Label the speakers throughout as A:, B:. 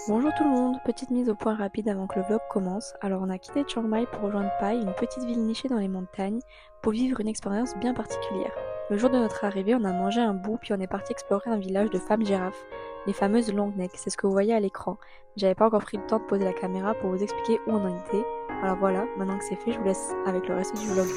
A: Bonjour tout le monde, petite mise au point rapide avant que le vlog commence. Alors on a quitté Chiang Mai pour rejoindre Pai, une petite ville nichée dans les montagnes, pour vivre une expérience bien particulière. Le jour de notre arrivée, on a mangé un bout puis on est parti explorer un village de femmes girafes, les fameuses long neck, c'est ce que vous voyez à l'écran. J'avais pas encore pris le temps de poser la caméra pour vous expliquer où on en était. Alors voilà, maintenant que c'est fait, je vous laisse avec le reste du vlog.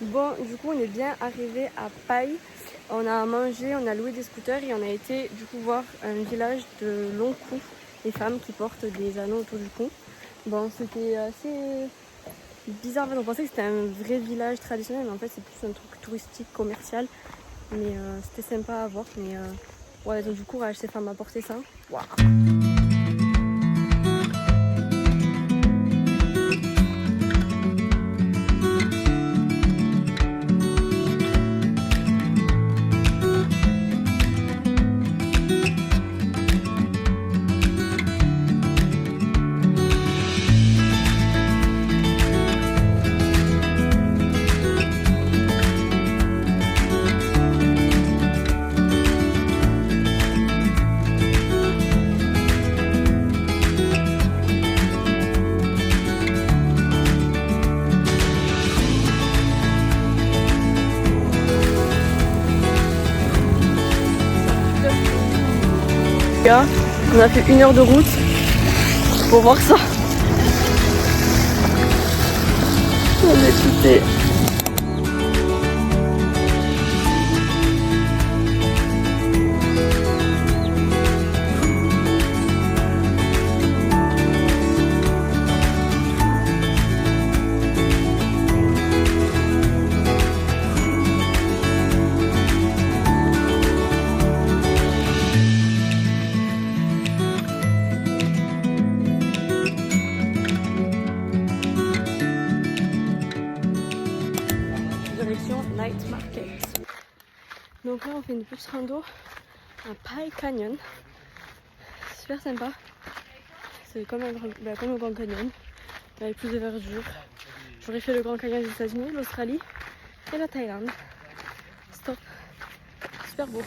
A: Bon, du coup, on est bien arrivé à Pai. On a mangé, on a loué des scooters et on a été du coup voir un village de long cou, les femmes qui portent des anneaux autour du cou. Bon, c'était assez bizarre, en fait, on pensait que c'était un vrai village traditionnel, mais en fait c'est plus un truc touristique, commercial. Mais c'était sympa à voir, mais ouais, elles ont du courage ces femmes à porter ça. Waouh. On a fait 1 heure de route pour voir ça. On est chutés. Night Market. Donc là on fait une petite rando à Pai Canyon. Super sympa. C'est comme un Grand Canyon avec plus de verdure. J'aurais fait le Grand Canyon des États-Unis, l'Australie et la Thaïlande. Stop. Super beau.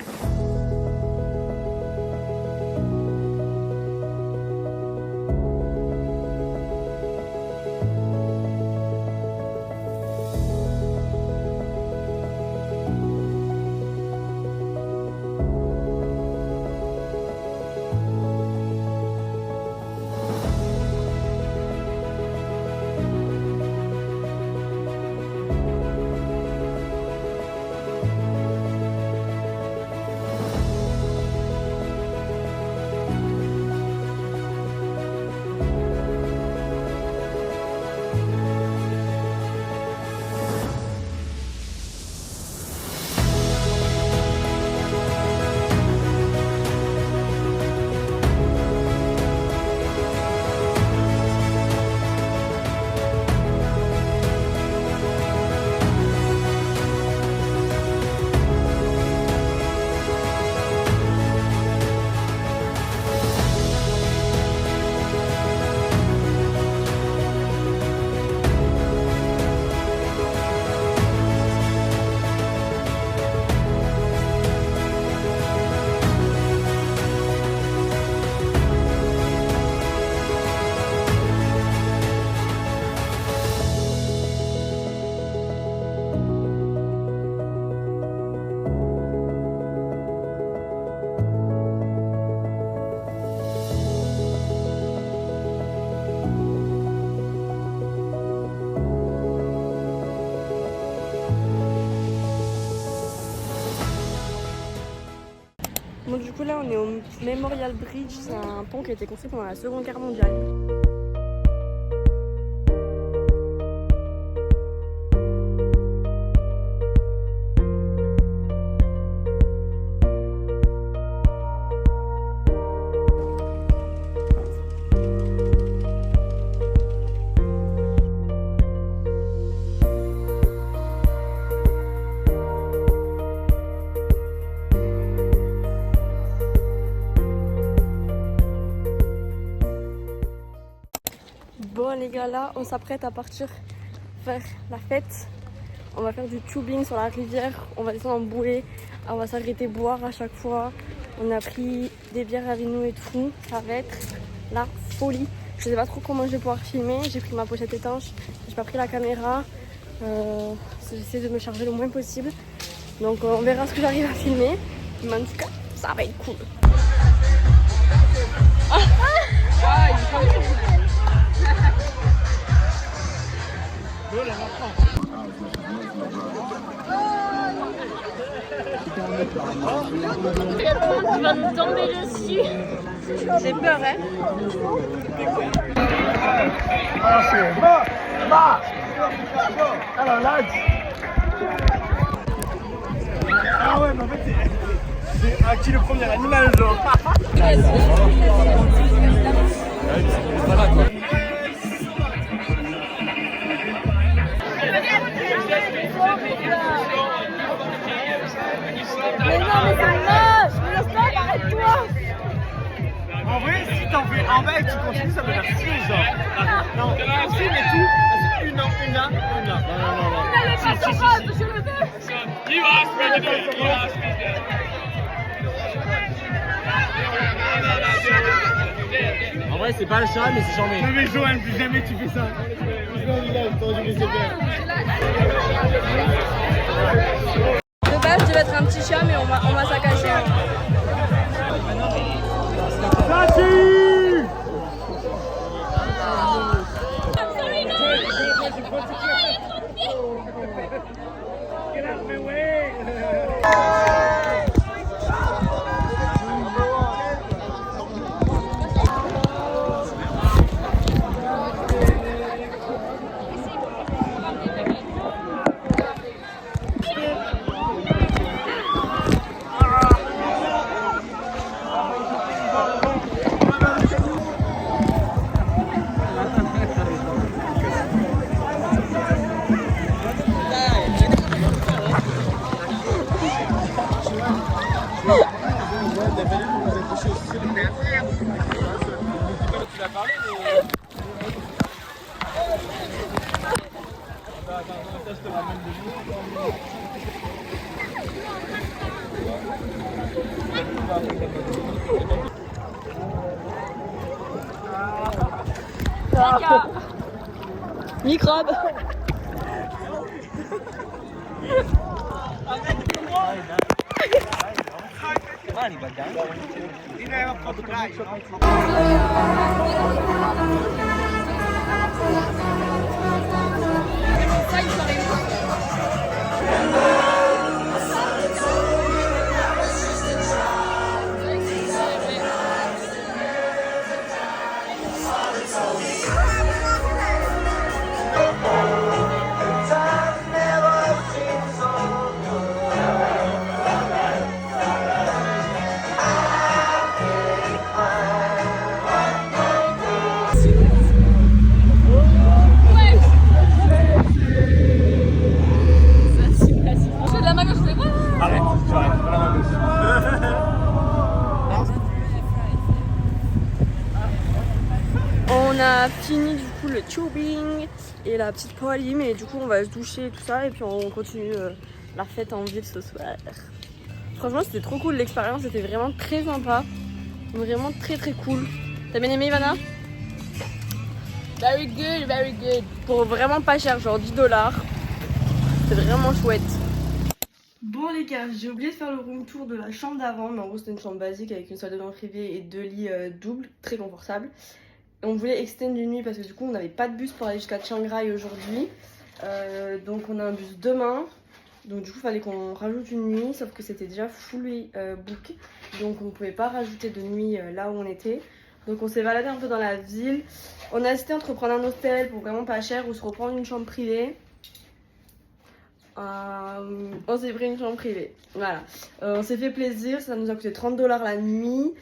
A: Bon, du coup là on est au Memorial Bridge, c'est un pont qui a été construit pendant la Seconde Guerre mondiale. là, on s'apprête à partir faire la fête. On va faire du tubing sur la rivière, on va descendre en bouée, on va s'arrêter boire à chaque fois. On a pris des bières avec nous et tout, ça va être la folie. Je sais pas trop comment je vais pouvoir filmer, j'ai pris ma pochette étanche, j'ai pas pris la caméra. J'essaie de me charger le moins possible. Donc on verra ce que j'arrive à filmer. Mais en tout cas, ça va être cool.
B: Tu vas nous tomber dessus. J'ai peur, hein.
C: Alors là, ah ouais, mais en fait, c'est à qui le premier animal, genre. Voilà quoi.
B: Mais non, mais c'est moche. Mais laisse pas, arrête-toi.
C: En vrai, si t'en fais en bas et que tu continues, ça peut faire chier, genre. Non, aussi, mais tout. Vas-y, une là. Non.
B: Je le veux.
D: You asked me to do it. You asked me to do it.
C: En vrai, c'est pas le chat, mais c'est charmé. Non, mais Joël, plus jamais tu fais ça. T'aurais dû laisser faire.
A: De base, je devais être un petit chat, mais on m'a saccagé. Microbe. On a fini du coup le tubing et la petite poêle, mais du coup on va se doucher et tout ça et puis on continue la fête en ville ce soir. Franchement c'était trop cool, l'expérience était vraiment très sympa, vraiment très cool. T'as bien aimé Ivana?
B: Very good, very good.
A: Pour vraiment pas cher, genre 10 $. C'est vraiment chouette. Bon les gars, j'ai oublié de faire le room tour de la chambre d'avant, mais en gros c'était une chambre basique avec une salle de bain privée et 2 lits doubles, très confortables. On voulait extendre une nuit parce que du coup on n'avait pas de bus pour aller jusqu'à Chiang Rai aujourd'hui. Donc on a un bus demain. Donc du coup il fallait qu'on rajoute une nuit, sauf que c'était déjà fully book. Donc on ne pouvait pas rajouter de nuit là où on était. Donc on s'est baladé un peu dans la ville. On a hésité entre prendre un hôtel pour vraiment pas cher ou se reprendre une chambre privée. On s'est pris une chambre privée. Voilà. On s'est fait plaisir, ça nous a coûté 30 $ la nuit.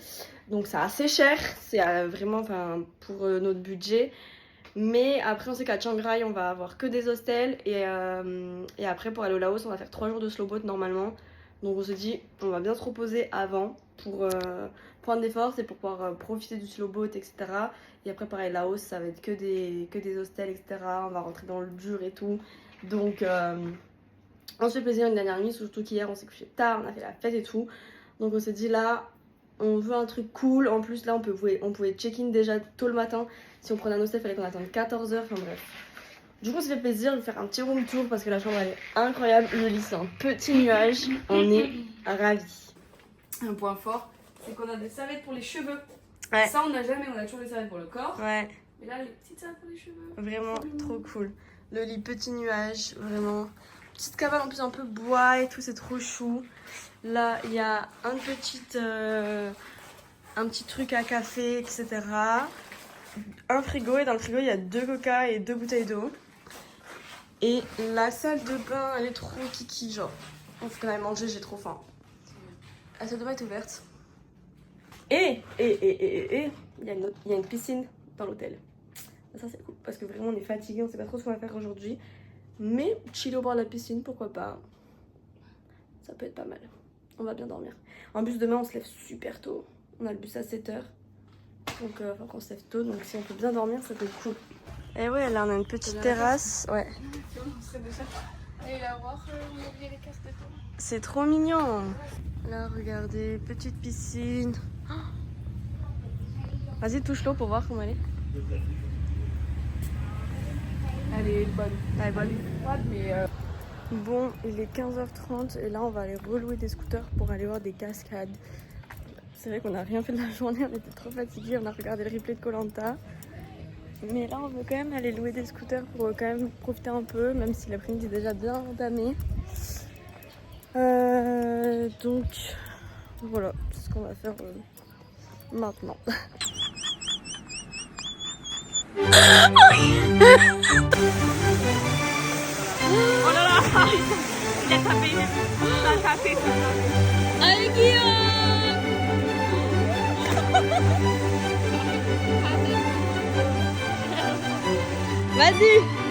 A: Donc c'est assez cher, c'est vraiment pour notre budget. Mais après on sait qu'à Chiang Rai on va avoir que des hostels. Et après pour aller au Laos on va faire 3 jours de slow boat normalement. Donc on se dit on va bien se reposer avant pour prendre des forces et pour pouvoir profiter du slow boat, etc. Et après pareil, Laos ça va être que des hostels, etc. On va rentrer dans le dur et tout. Donc on se fait plaisir une dernière nuit, surtout qu'hier on s'est couché tard, on a fait la fête et tout. Donc on s'est dit là on veut un truc cool. En plus là on pouvait check-in déjà tôt le matin. Si on prenait un hostel il fallait qu'on attende 14h, enfin bref. Du coup on s'est fait plaisir de faire un petit room tour parce que la chambre elle est incroyable. Le lit c'est un petit nuage, on est ravis. Un point fort c'est qu'on a des serviettes pour les cheveux. Ouais. Ça on n'a jamais, on a toujours des serviettes pour le corps. Ouais. Mais là les petites serviettes pour les cheveux. Vraiment trop cool. Le lit petit nuage, vraiment. Petite cabane en plus un peu bois et tout, c'est trop chou. Là il y a un petit truc à café, etc. Un frigo et dans le frigo il y a 2 coca et 2 bouteilles d'eau. Et la salle de bain elle est trop kiki, genre on faut qu'on aille manger, j'ai trop faim. La salle de bain est ouverte. Et il y a une piscine dans l'hôtel. Ça c'est cool parce que vraiment on est fatigué, on sait pas trop ce qu'on va faire aujourd'hui. Mais chiller au bord de la piscine, pourquoi pas. Ça peut être pas mal. On va bien dormir. En plus demain on se lève super tôt. On a le bus à 7h. Donc faut qu'on se lève tôt. Donc si on peut bien dormir ça peut être cool. Et ouais là on a une petite terrasse. Ouais.
B: Et là voir, on a oublié les cartes de temps.
A: C'est trop mignon. Là regardez, petite piscine. Oh. Vas-y touche l'eau pour voir comment elle est.
B: Elle est bonne.
A: Elle est bonne.
B: Mais
A: Bon, il est 15h30 et là on va aller relouer des scooters pour aller voir des cascades. C'est vrai qu'on n'a rien fait de la journée, on était trop fatigués, on a regardé le replay de Koh-Lanta. Mais là on veut quand même aller louer des scooters pour quand même profiter un peu, même si l'après-midi est déjà bien entamé. Donc voilà, c'est ce qu'on va faire maintenant.
B: oh là là, il a tapé. Allez Guillaume.
A: Vas-y.